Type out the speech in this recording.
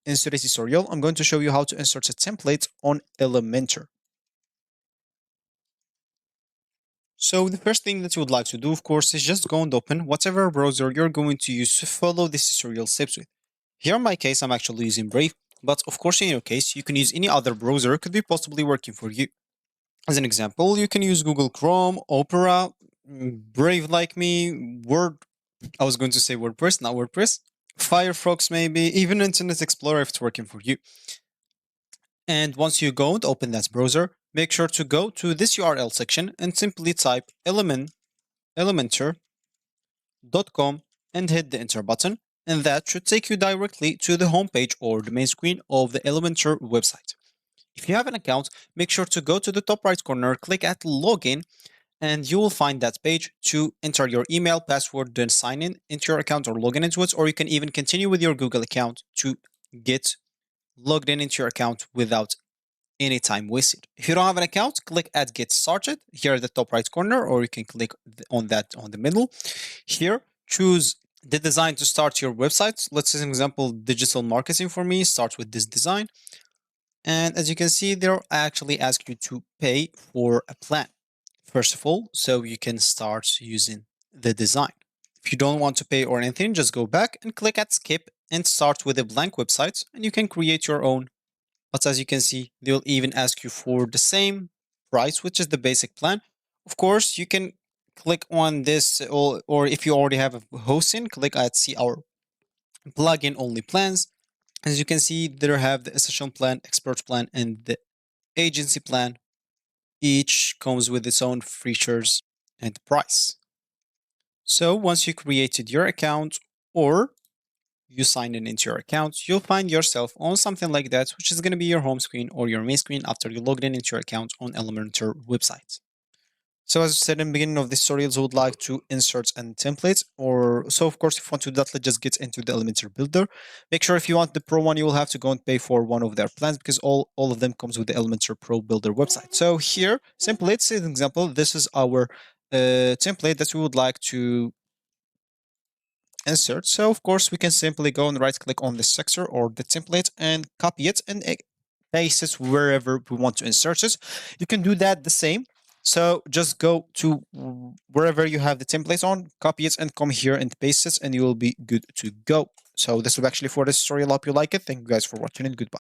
In today's tutorial, I'm going to show you how to insert a template on Elementor. So the first thing that you would like to do, of course, is just go and open whatever browser you're going to use to follow this tutorial steps with. Here in my case, I'm actually using Brave, but of course in your case, you can use any other browser it could be possibly working for you. As an example, you can use Google Chrome, Opera, Brave like me, Word, I was going to say WordPress, not WordPress, Firefox maybe, even Internet Explorer if it's working for you. And once you go and open that browser, make sure to go to this URL section and simply type elementor.com and hit the enter button. And that should take you directly to the homepage or the main screen of the Elementor website. If you have an account, make sure to go to the top right corner, click at login, and you will find that page to enter your email, password, then sign in into your account or log in into it, or you can even continue with your Google account to get logged in into your account without any time wasted. If you don't have an account, click at get started here at the top right corner, or you can click on that on the middle. Here, choose the design to start your website. Let's say, an example, digital marketing for me. Start with this design. And as you can see, they'll actually ask you to pay for a plan. First of all, so you can start using the design. If you don't want to pay or anything, just go back and click at skip and start with a blank website, and you can create your own. But as you can see, they'll even ask you for the same price, which is the basic plan. Of course, you can click on this, or if you already have a hosting, click at see our plugin only plans. As you can see, there have the essential plan, expert plan, and the agency plan. Each comes with its own features and price. So once you created your account or you sign in into your account, you'll find yourself on something like that, which is going to be your home screen or your main screen after you logged in into your account on Elementor website. So as I said in the beginning of this tutorial, I would like to insert a template, or so of course if you want to do that, let's just get into the Elementor builder. Make sure if you want the pro one, you will have to go and pay for one of their plans because all of them comes with the Elementor Pro builder website. So here, simply let's say an example, this is our template that we would like to insert. So of course we can simply go and right click on the sector or the template and copy it and paste it wherever we want to insert it. You can do that the same. So just go to wherever you have the template on, copy it and come here and paste it and you will be good to go. So this will actually for this tutorial. I hope you like it. Thank you guys for watching and goodbye.